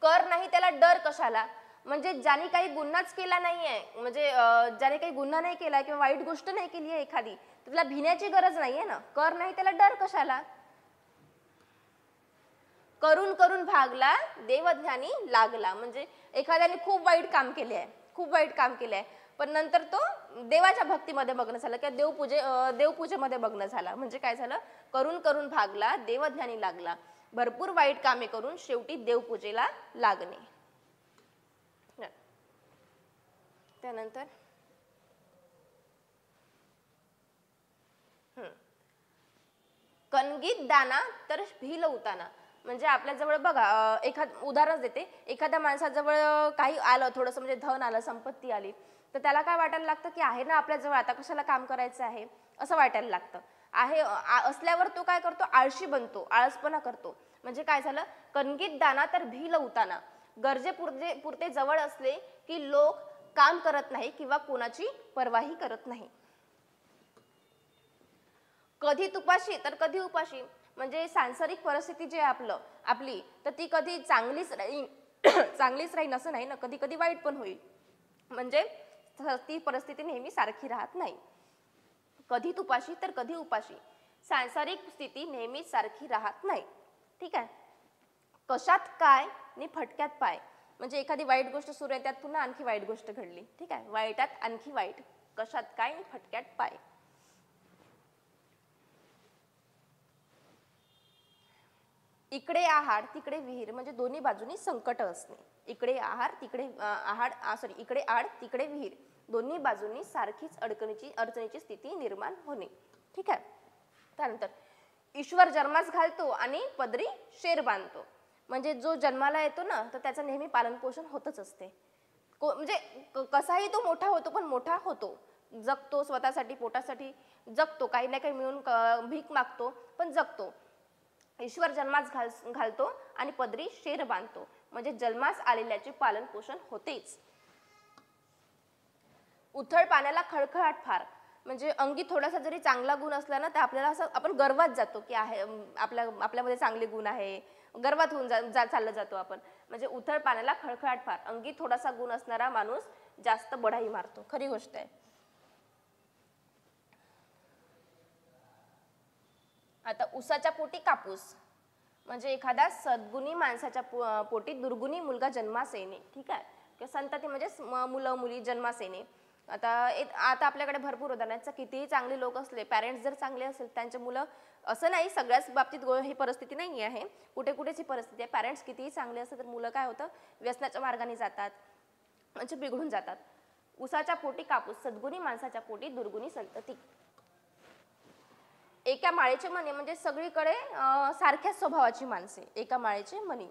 कर नाही त्याला डर कशाला, म्हणजे ज्याने काही गुन्हाच केला नाहीये, म्हणजे ज्याने काही गुन्हा नाही केला किंवा वाईट गोष्ट नाही केली आहे एखादी, तर त्याला भिण्याची गरज नाहीये ना. कर नाही त्याला डर कशाला. करून करून भागला देवज्ञानी लागला. म्हणजे एखाद्याने खूप वाईट काम केले आहे, पण नंतर तो देवाच्या भक्तीमध्ये मग्न झाला किंवा देवपूजेमध्ये मग्न झाला. म्हणजे काय झालं, करून करून भागला देवज्ञानी लागला. भरपूर वाईट कामे करून शेवटी देवपूजेला लागणे. त्यानंतर कणगीत दाना तर भील उताना. म्हणजे आपल्याजवळ बघा, उदाहरण देते, एखाद्या माणसाजवळ काही आलं, थोडंसं म्हणजे धन आलं, संपत्ती आली, तर त्याला काय वाटायला लागतं की आहे ना आपल्याजवळ, आता कशाला काम करायचं आहे, असं वाटायला लागतं. असल्यावर तो काय करतो, आळशी बनतो, आळसपणा करतो. म्हणजे काय झालं, कणगीत दाना तर भील उताना. गरजेपुरते जवळ असले की लोक काम करत नाही किंवा कोणाची पर्वाही करत नाही. कधी तुपाशी तर कधी उपाशी. म्हणजे सांसारिक परिस्थिती जी आहे आपली, तर ती कधी चांगलीच राहील असं नाही ना, कधी कधी वाईट पण होईल. म्हणजे ती परिस्थिती नेहमी सारखी राहत नाही. कधी तुपाशी तर कधी उपाशी. सांसारिक स्थिती नेहमी सारखी राहत नाही. ठीक आहे. कशात काय नि फटक्यात पाय. म्हणजे एखादी वाईट गोष्ट सुरू आहे, त्यात पुन्हा आणखी वाईट गोष्ट घडली. ठीक आहे, वाईटात आणखी वाईट, कशात काय नि फटक्यात पाय. इकडे आहाड तिकडे विहीर, म्हणजे दोन्ही बाजूनी संकट असणे. इकडे आड तिकडे विहीर, दोन्ही बाजूंनी सारखीच अडचणीची स्थिती निर्माण होणे. ठीक आहे. त्यानंतर ईश्वर जन्मास घालतो आणि पदरी शेर बांधतो. म्हणजे जो जन्माला येतो ना तर त्याचं नेहमी पालनपोषण होतच असते. म्हणजे कसाही तो मोठा होतो, पण मोठा होतो, जगतो, स्वतःसाठी पोटासाठी जगतो, काही ना काही मिळून भीक मागतो पण जगतो. ईश्वर जन्मास घालतो आणि पदरी शेर बांधतो, म्हणजे जन्मास आलेल्याचे पालन पोषण होतेच. उथळ पाण्याला खळखळाट फार, म्हणजे अंगी थोडासा जरी चांगला गुण असला ना तर आपल्याला असं आपण गर्वात जातो की आहे आपल्यामध्ये चांगले गुण आहे, गर्वात होऊन चाललं जातो आपण. म्हणजे उथळ पाण्याला खळखळाट फार, अंगी थोडासा गुण असणारा माणूस जास्त बढाई मारतो, खरी गोष्ट आहे. आता उसाच्या पोटी कापूस, म्हणजे एखाद्या सद्गुणी माणसाच्या पोटी दुर्गुणी मुलगा जन्मास येणे. ठीक आहे, संतती म्हणजे मुलं मुली जन्मास येणे. आता आपल्याकडे भरपूर उदाहरण, कितीही चांगले लोक असले, पॅरेंट्स जर चांगले असेल त्यांचे मुलं, असं नाही सगळ्याच बाबतीत ही परिस्थिती नाही आहे, कुठे कुठेच ही परिस्थिती आहे. पॅरेंट्स कितीही चांगले असले तर मुलं काय होतं, व्यसनाच्या मार्गाने जातात, म्हणजे बिघडून जातात. उसाच्या पोटी कापूस, सद्गुणी माणसाच्या पोटी दुर्गुणी संतती. एका माळेचे मणी, म्हणजे सगळीकडे सारख्याच स्वभावाची माणसे. एका माळेचे मणी,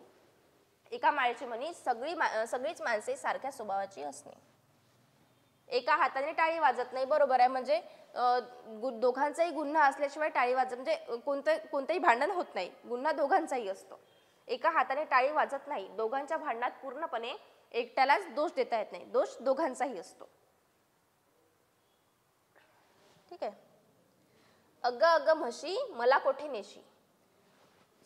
एका माळेचे मणी, सगळीच माणसे सारख्या स्वभावाची असणे. एका हाताने टाळी वाजत नाही, बरोबर आहे. म्हणजे दोघांचाही गुन्हा असल्याशिवाय टाळी वाजत, म्हणजे कोणतंही भांडण होत नाही, गुन्हा दोघांचाही असतो. एका हाताने टाळी वाजत नाही, दोघांच्या भांडणात पूर्णपणे एकट्यालाच दोष देता येत नाही, दोष दोघांचाही असतो. ठीक आहे. अग अग म्हशी मला कोठे नेशी,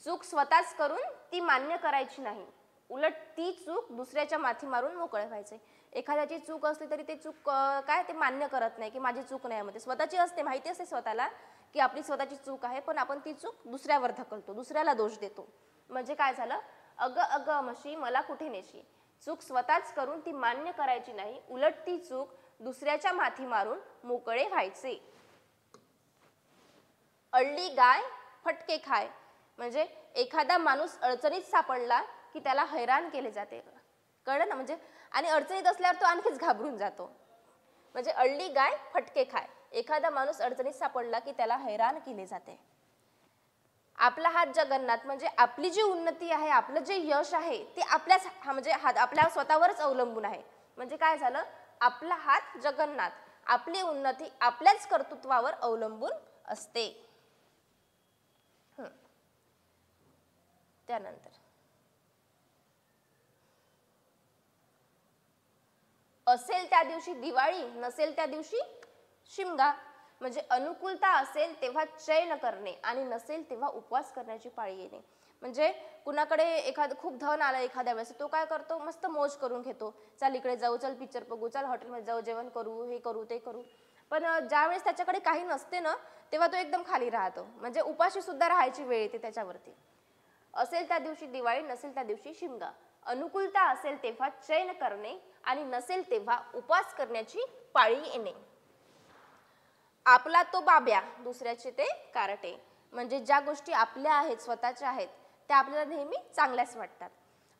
चूक स्वतःच करून ती मान्य करायची नाही, उलट ती चूक दुसऱ्याच्या माथी मारून मोकळे व्हायचे. एखाद्याची चूक असली तरी ते चूक काय ते मान्य करत नाही की माझी चूक नाही, मध्ये स्वतःची असते, माहिती असते स्वतःला की आपली स्वतःची चूक आहे, पण आपण ती चूक दुसऱ्यावर ढकलतो, दुसऱ्याला दोष देतो. म्हणजे काय झालं, अग अग म्हशी मला कुठे नेशी, चूक स्वतःच करून ती मान्य करायची नाही, उलट ती चूक दुसऱ्याच्या माथी मारून मोकळे व्हायचे. अळली गाय फटके खाय, म्हणजे एखादा माणूस अडचणीत सापडला की त्याला हैराण केले जाते, कळलं ना. म्हणजे आणि अडचणीत असल्यावर तो आणखीच घाबरून जातो. म्हणजे अळली गाय फटके खाय, एखादा माणूस अडचणीत सापडला की त्याला हैराण केले जाते. आपला हात जगन्नाथ, म्हणजे आपली जी उन्नती आहे, आपलं जे यश आहे ते आपल्या स्वतःवरच अवलंबून आहे. म्हणजे काय झालं, आपला हात जगन्नाथ, आपली उन्नती आपल्याच कर्तृत्वावर अवलंबून असते. त्यानंतर असेल त्या दिवशी दिवाळी, नसेल त्या दिवशी शिमगा, म्हणजे अनुकूलता असेल तेव्हा चैन करणे आणि नसेल तेव्हा उपवास करण्याची पाळी येणे. म्हणजे कुणाकडे खूप धन आलं एखाद्या वेळेस, तो काय करतो, मस्त मौज करून घेतो, चल इकडे जाऊ, चल पिक्चर बघू, चल हॉटेलमध्ये जाऊ, जेवण करू, हे करू ते करू. पण ज्या वेळेस त्याच्याकडे काही नसते ना तेव्हा तो एकदम खाली राहतो, म्हणजे उपाशी सुद्धा राहायची वेळ येते त्याच्यावरती. असेल त्या दिवशी दिवाळी, नसेल त्या दिवशी शिमगा, अनुकूलता असेल तेव्हा चैन करणे आणि नसेल तेव्हा उपवास करण्याची पाळी येणे. आपला तो बाब्या, दुसऱ्याचे ते कारटे, म्हणजे ज्या गोष्टी आपल्या आहेत, स्वतःच्या आहेत, त्या आपल्याला नेहमी चांगल्याच वाटतात,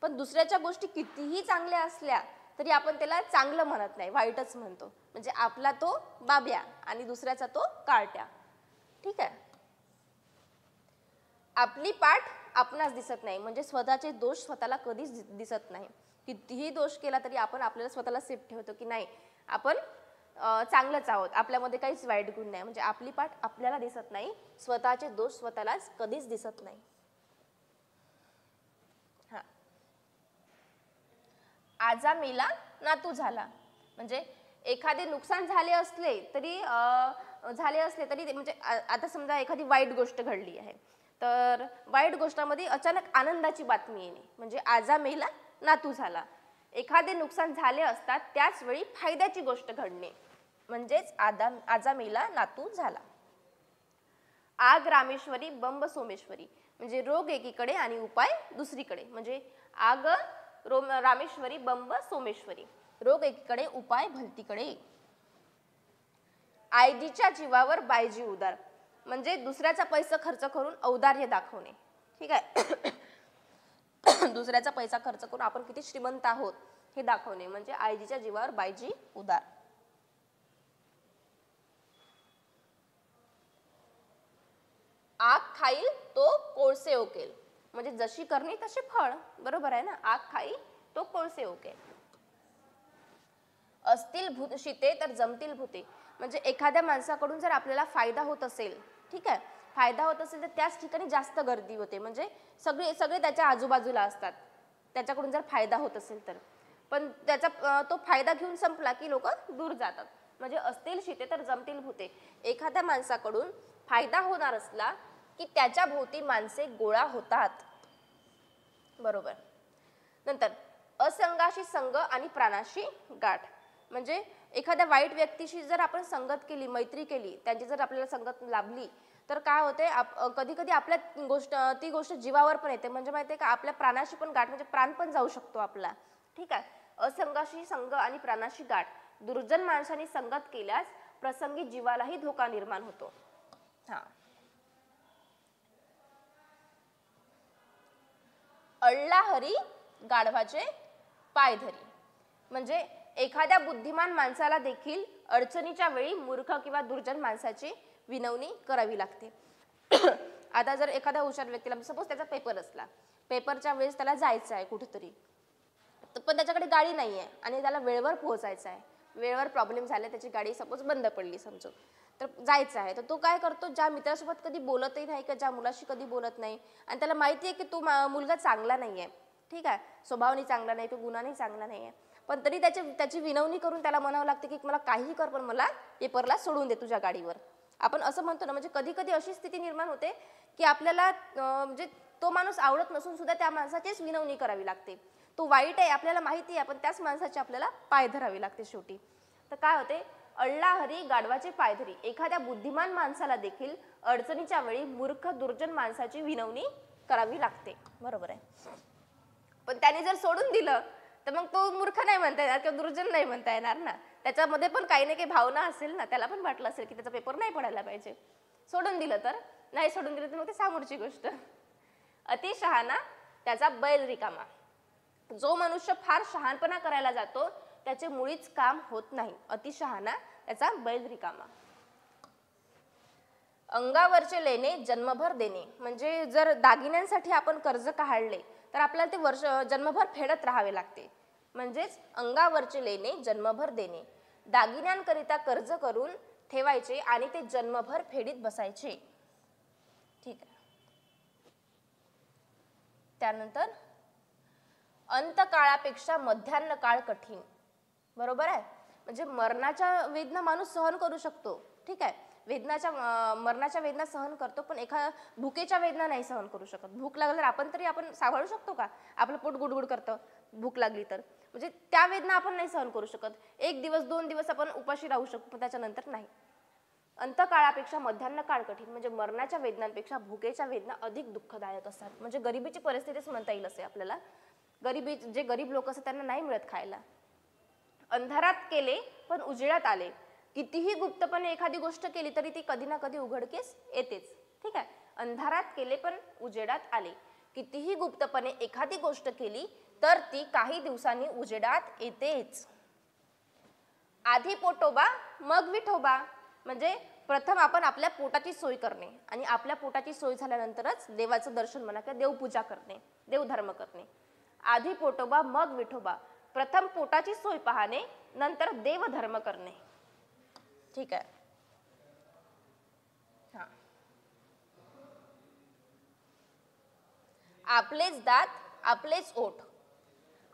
पण दुसऱ्याच्या गोष्टी कितीही चांगल्या असल्या तरी आपण त्याला चांगलं म्हणत नाही, वाईटच म्हणतो. म्हणजे आपला तो बाब्या आणि दुसऱ्याचा तो कारट्या. ठीक आहे. आपली पाठ आपणास दिसत नाही, म्हणजे स्वतःचे दोष स्वतःला कधीच दिसत नाही. कितीही दोष केला तरी आपण आपल्याला स्वतःला सेफ ठेवतो की नाही, आपण चांगलंच आहोत, आपल्यामध्ये काहीच वाईट गुण नाही. म्हणजे आपली पाठ आपल्याला दिसत नाही, स्वतःचे दोष स्वतःलाच कधीच दिसत नाही. हा, आजा मेला नातू झाला, म्हणजे एखादे नुकसान झाले असले तरी म्हणजे आता समजा एखादी वाईट गोष्ट घडली आहे, तर वाईट गोष्टामध्ये अचानक आनंदाची बातमी येणे, म्हणजे आजा मेला नातू झाला. एखादे नुकसान झाले असतात त्याच वेळी फायद्याची गोष्ट घडणे, म्हणजेच आजा मेला नातू झाला. आग रामेश्वरी बंब सोमेश्वरी, म्हणजे रोग एकीकडे आणि उपाय दुसरीकडे. म्हणजे आग रामेश्वरी बंब सोमेश्वरी, रोग एकीकडे उपाय भलतीकडे. आयजीच्या जीवावर बायजी उदार, म्हणजे दुसऱ्याचा पैसा खर्च करून औदार्य दाखवणे. ठीक आहे. दुसऱ्याचा पैसा खर्च करून आपण किती श्रीमंत आहोत हे दाखवणे, म्हणजे आयजीच्या जीवावर बायजी उदार. आग खाईल तो कोळसे ओकेल, म्हणजे जशी करणी तसे फळ, बरोबर आहे ना. आग खाई तो कोळसे ओके. असतील भूतशिते तर जमतील भूते, म्हणजे एखाद्या माणसाकडून जर आपल्याला फायदा होत असेल, ठीक आहे, फायदा होत असेल तर त्याच ठिकाणी जास्त गर्दी होते, म्हणजे सगळे त्याच्या आजूबाजूला असतात त्याच्याकडून जर फायदा होत असेल तर. पण त्याचा तो फायदा घेऊन संपला की लोक दूर जातात. म्हणजे असतील शिते तर जमतील भूते, एखाद्या माणसाकडून फायदा होणार असला की त्याच्या भोवती माणसे गोळा होतात, बरोबर. नंतर असंगाशी संग आणि प्राणाशी गाठ, म्हणजे एखाद्या वाईट व्यक्तीशी जर आपण संगत केली, मैत्री केली, त्यांची जर आपल्याला संगत लाभली तर काय होते, कधी कधी आपल्या ती गोष्ट जीवावर पण येते, म्हणजे माहिती आहे का, आपल्या प्राणाशी पण गाठ, म्हणजे प्राण पण जाऊ शकतो आपला, ठीक आहे. असंगाशी संग आणि प्राणाशी गाठ, दुर्जन माणसांनी संगत केल्यास प्रसंगी जीवालाही धोका निर्माण होतो. हा. अळला हरी गाढवाचे पाय धरी, म्हणजे एखाद्या बुद्धिमान माणसाला देखील अडचणीच्या वेळी मूर्ख किंवा दुर्जन माणसाची विनवणी करावी लागते. आता जर एखाद्या हुशार व्यक्तीला, सपोज त्याचा पेपर असला, पेपरच्या वेळेस त्याला जायचं आहे कुठेतरी, पण त्याच्याकडे गाडी नाही आहे आणि त्याला वेळेवर पोहोचायचं आहे, वेळेवर प्रॉब्लेम झाला, त्याची गाडी सपोज बंद पडली समजू, तर जायचं आहे, तर तो काय करतो, ज्या मित्रासोबत कधी बोलतही नाही किंवा ज्या मुलाशी कधी बोलत नाही आणि त्याला माहिती आहे की तो मुलगा चांगला नाही आहे, ठीक आहे, स्वभावाने चांगला नाही किंवा गुणाने चांगला नाही आहे, पण तरी त्याची विनवणी करून त्याला म्हणावं लागते की मला काही कर पण मला पेपरला सोडून दे तुझ्या गाडीवर. आपण असं म्हणतो ना, म्हणजे कधी कधी अशी स्थिती निर्माण होते की आपल्याला म्हणजे तो माणूस आवडत नसून सुद्धा त्या माणसाचीच विनवणी करावी लागते. तो वाईट आहे आपल्याला माहिती आहे, पण त्याच माणसाचे आपल्याला पाय धरावे लागते शेवटी. तर काय होते, अळला हरी गाढवाचे पाय धरी, एखाद्या बुद्धिमान माणसाला देखील अडचणीच्या वेळी मूर्ख दुर्जन माणसाची विनवणी करावी लागते, बरोबर आहे. पण त्याने जर सोडून दिलं तर मग तो मूर्ख नाही म्हणता येणार किंवा दुर्जन नाही म्हणता येणार ना, त्याच्यामध्ये पण काही ना काही भावना असेल ना, त्याला पण वाटलं असेल की त्याचा पेपर नाही पडायला पाहिजे. सोडून दिलं तर, नाही सोडून दिलं तर मग ते समोरची गोष्ट. अति शहाणा त्याचा बैल रिकामा, जो मनुष्य फार शहाणपणा करायला जातो त्याचे मुळीच काम होत नाही. अति शहाणा त्याचा बैल रिकामा. अंगावरचे लेणे जन्मभर देणे, म्हणजे जर दागिन्यांसाठी आपण कर्ज काढले तर आपल्याला ते जन्मभर फेडत राहावे लागते. म्हणजेच अंगावरचे लेणे जन्मभर देणे, दागिन्यांकरिता कर्ज करून ठेवायचे आणि ते जन्मभर फेडीत बसायचे, ठीक आहे. त्यानंतर अंतकाळापेक्षा मध्यान्ह काळ कठीण, बरोबर आहे. म्हणजे मरणाच्या वेदना माणूस सहन करू शकतो, ठीक आहे, मरणाच्या वेदना सहन करतो, पण भुकेच्या वेदना नाही सहन करू शकत. भूक लागल्यावर आपण सांभाळू शकतो का, आपलं पोट गुडगुड करतं भूक लागली तर, म्हणजे त्या वेदना आपण नाही सहन करू शकत. 1 दिवस 2 दिवस आपण उपाशी राहू शकतो, पण त्याच्यानंतर नाही. अंतकाळापेक्षा मध्यान्ह काळ कठीण, म्हणजे मरणाच्या वेदनांपेक्षा भुकेच्या वेदना अधिक दुःखदायक असतात. म्हणजे गरिबीची परिस्थितीच म्हणता येईल असे आपल्याला. जे गरीब लोक असतात त्यांना नाही मिळत खायला. अंधारात केले पण उजेडात आले, कितीही गुप्तपणे एखादी गोष्ट केली तरी ती कधी ना कधी उघडकीस येतेच, ठीक आहे. अंधारात केले पण उजेडात आले, कितीही गुप्तपणे एखादी गोष्ट केली तर ती काही दिवसांनी उजेडात येतेच. आधी पोटोबा मग विठोबा, म्हणजे प्रथम आपण आपल्या पोटाची सोय करणे आणि आपल्या पोटाची सोय झाल्यानंतरच देवाचं दर्शन म्हणा किंवा देवपूजा करणे, देवधर्म करणे. आधी पोटोबा मग विठोबा, प्रथम पोटाची सोय पाहणे नंतर देवधर्म करणे, ठीक आहे. हा. आपलेच दात आपलेच ओठ,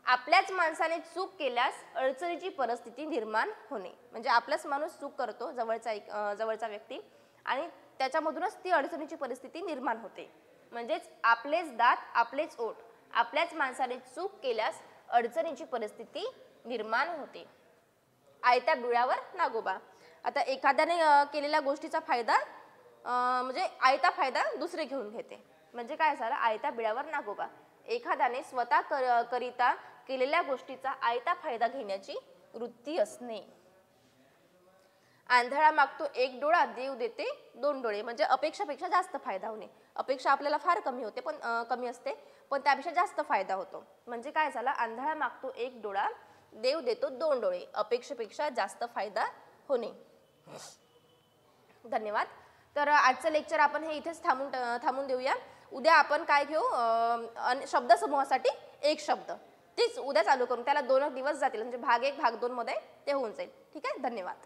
आपल्याच माणसाने चूक केल्यास अडचणीची परिस्थिती निर्माण होणे, म्हणजे आपलाच माणूस चूक करतो, जवळचा व्यक्ती, आणि त्याच्यामधूनच ती अडचणीची परिस्थिती निर्माण होते. म्हणजेच आपलेच दात आपलेच ओठ, आपल्याच माणसाने चूक केल्यास अडचणीची परिस्थिती निर्माण होते. आयत्या बिळावर नागोबा, आता एखाद्याने केलेल्या गोष्टीचा फायदा म्हणजे आयता फायदा दुसरे घेऊन घेते, म्हणजे काय झालं, आयत्या बिळावर नागोबा, एखाद्याने स्वतः करिता केलेल्या गोष्टीचा आयता फायदा घेण्याची वृत्ती असणे. आंधळा मागतो 1 डोळा देव देते 2 डोळे, म्हणजे अपेक्षापेक्षा जास्त फायदा होणे. अपेक्षा आपल्याला फार कमी असते, पण त्यापेक्षा जास्त फायदा होतो. म्हणजे काय झाला, आंधळा मागतो 1 डोळा देव देतो 2 डोळे, अपेक्षेपेक्षा जास्त फायदा होणे. धन्यवाद. तर आजचं लेक्चर आपण हे इथेच थांबून देऊया. उद्या आपण काय घेऊ शब्दसमूहासाठी एक शब्द, तेच उद्या चालू करून त्याला 2 दिवस जातील म्हणजे भाग 1 भाग 2 मध्ये ते होऊन जाईल. ठीक आहे, धन्यवाद.